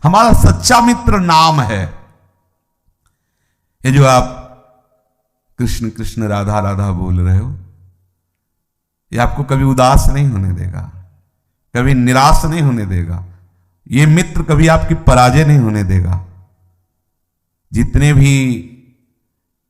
हमारा सच्चा मित्र नाम है। ये जो आप कृष्ण कृष्ण राधा राधा बोल रहे हो, ये आपको कभी उदास नहीं होने देगा, कभी निराश नहीं होने देगा। ये मित्र कभी आपकी पराजय नहीं होने देगा। जितने भी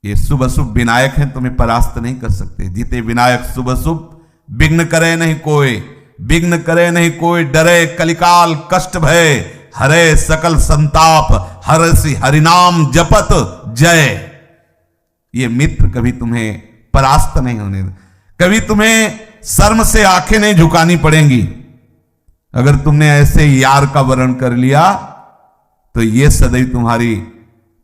ये शुभ अशुभ विनायक हैं तुम्हें परास्त नहीं कर सकते। जीते विनायक शुभ अशुभ, विघ्न करे नहीं कोई, विघ्न करे नहीं कोई, डरे कलिकाल कष्ट भय, हरे सकल संताप, हरसि हरिनाम जपत जय। ये मित्र कभी तुम्हें परास्त नहीं होने दे, कभी तुम्हें शर्म से आंखें नहीं झुकानी पड़ेंगी। अगर तुमने ऐसे यार का वर्ण कर लिया तो ये सदैव तुम्हारी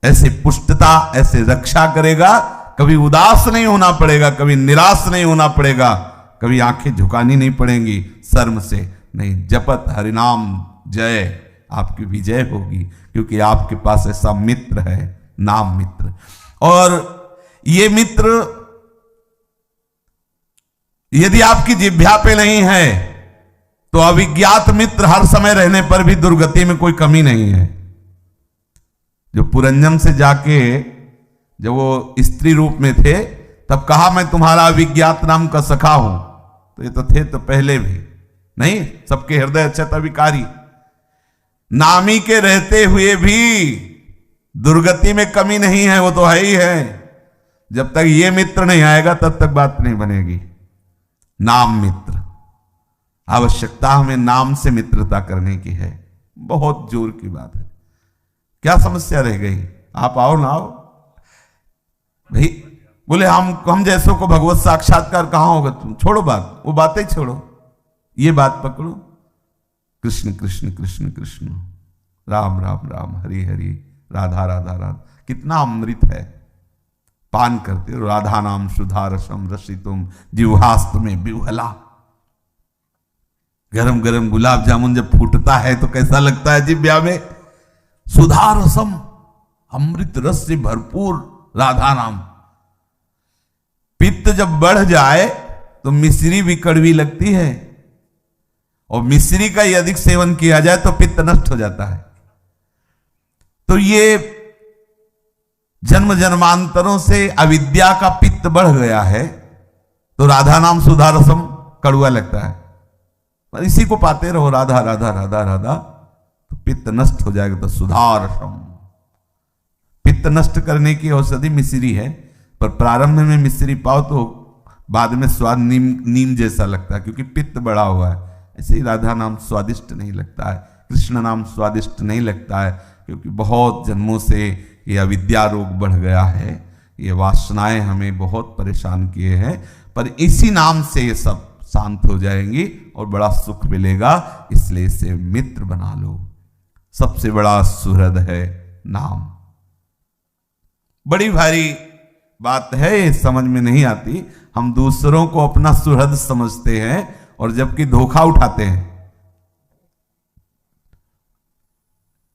ऐसे पुष्टता, ऐसे रक्षा करेगा। कभी उदास नहीं होना पड़ेगा, कभी निराश नहीं होना पड़ेगा, कभी आंखें झुकानी नहीं पड़ेंगी शर्म से नहीं। जपत हरिनाम जय, आपकी विजय होगी, क्योंकि आपके पास ऐसा मित्र है, नाम मित्र। और ये मित्र यदि आपकी जिह्वा पे नहीं है तो अविज्ञात मित्र हर समय रहने पर भी दुर्गति में कोई कमी नहीं है। जो पुरंजन से जाके जब वो स्त्री रूप में थे तब कहा मैं तुम्हारा अविज्ञात नाम का सखा हूं, तो ये तो थे तो पहले भी नहीं, सबके हृदय अक्षत विकारी। नामी के रहते हुए भी दुर्गति में कमी नहीं है, वो तो है ही है। जब तक ये मित्र नहीं आएगा तब तक बात नहीं बनेगी। नाम मित्र, आवश्यकता हमें नाम से मित्रता करने की है। बहुत जोर की बात है। क्या समस्या रह गई? आप आओ ना, आओ भाई। बोले हम जैसों को भगवत साक्षात्कार कहां होगा? तुम छोड़ो बात, वो बातें ही छोड़ो, ये बात पकड़ो। कृष्ण कृष्ण कृष्ण कृष्ण, राम राम राम, हरि हरि, राधा राधा राधा। कितना अमृत है, पान करते हो। राधा नाम सुधा रसम रसितुम जिह्वास्त में विह्वला। गरम गरम गुलाब जामुन जब फूटता है तो कैसा लगता है जिह्वा में? सुधा रसम, अमृत रस से भरपूर राधा नाम। पित्त जब बढ़ जाए तो मिश्री भी कड़वी लगती है, और मिश्री का यदि अधिक सेवन किया जाए तो पित्त नष्ट हो जाता है। तो ये जन्म जन्मांतरों से अविद्या का पित्त बढ़ गया है, तो राधा नाम सुधा रसम कड़वा लगता है। पर इसी को पाते रहो, राधा राधा राधा राधा, तो पित्त नष्ट हो जाएगा। तो सुधा रसम, पित्त नष्ट करने की औषधि मिश्री है, पर प्रारंभ में मिश्री पाओ तो बाद में स्वाद नीम जैसा लगता है, क्योंकि पित्त बढ़ा हुआ है। ऐसे ही राधा नाम स्वादिष्ट नहीं लगता है, कृष्ण नाम स्वादिष्ट नहीं लगता है, क्योंकि बहुत जन्मों से ये अविद्या रोग बढ़ गया है। ये वासनाएं हमें बहुत परेशान किए हैं, पर इसी नाम से ये सब शांत हो जाएंगी और बड़ा सुख मिलेगा। इसलिए इसे मित्र बना लो। सबसे बड़ा सुहृद है नाम। बड़ी भारी बात है, ये समझ में नहीं आती। हम दूसरों को अपना सुहृद समझते हैं और जबकि धोखा उठाते हैं।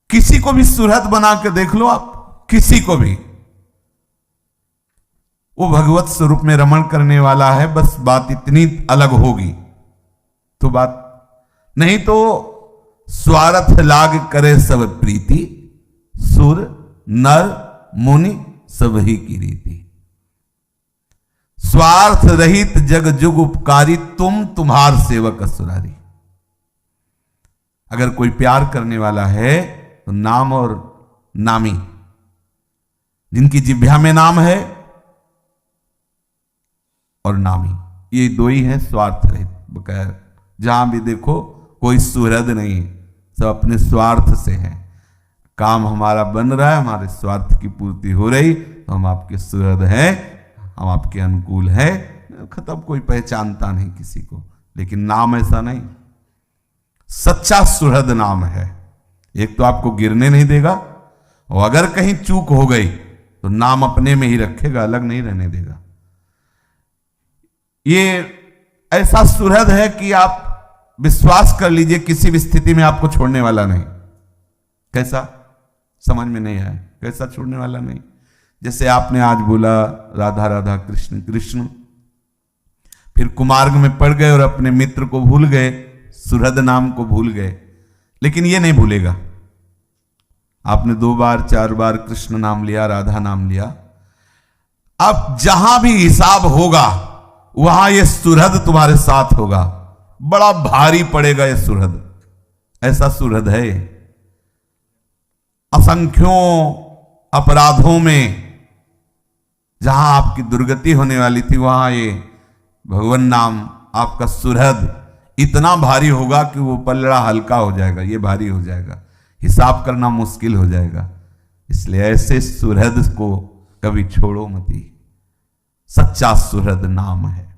किसी को भी सुहृद बना के देख लो आप, किसी को भी, वो भगवत स्वरूप में रमण करने वाला है। बस बात इतनी अलग होगी तो बात नहीं, तो स्वार्थ लाग करे सब प्रीति, सुर नर मुनि सब ही की रीति। स्वार्थ रहित जग जुग उपकारी, तुम तुम्हार सेवक असुरारी। अगर कोई प्यार करने वाला है तो नाम और नामी, जिनकी जिह्वा में नाम है और नामी, ये दो ही हैं स्वार्थ रहित। बगैर जहां भी देखो कोई सुहृद नहीं, सब अपने स्वार्थ से हैं। काम हमारा बन रहा है, हमारे स्वार्थ की पूर्ति हो रही तो हम आपके सुहृद हैं, हम आपके अनुकूल हैं। खत्म, कोई पहचानता नहीं किसी को। लेकिन नाम ऐसा नहीं, सच्चा सुहृद नाम है। एक तो आपको गिरने नहीं देगा, और अगर कहीं चूक हो गई तो नाम अपने में ही रखेगा, अलग नहीं रहने देगा। ये ऐसा सुहृद है कि आप विश्वास कर लीजिए किसी भी स्थिति में आपको छोड़ने वाला नहीं। कैसा? समझ में नहीं आया, कैसा छोड़ने वाला नहीं? जैसे आपने आज बोला राधा राधा कृष्ण कृष्ण, फिर कुमार्ग में पड़ गए और अपने मित्र को भूल गए, सुहृद नाम को भूल गए, लेकिन ये नहीं भूलेगा। आपने 2 बार 4 बार कृष्ण नाम लिया, राधा नाम लिया, अब जहां भी हिसाब होगा वहां ये सुहृद तुम्हारे साथ होगा। बड़ा भारी पड़ेगा ये सुहृद, ऐसा सुहृद है। असंख्यों अपराधों में जहां आपकी दुर्गति होने वाली थी, वहां ये भगवान नाम, आपका सुहृद इतना भारी होगा कि वो पलड़ा हल्का हो जाएगा, ये भारी हो जाएगा, हिसाब करना मुश्किल हो जाएगा। इसलिए ऐसे सुहृद को कभी छोड़ो मती। सच्चा सुहृद नाम है।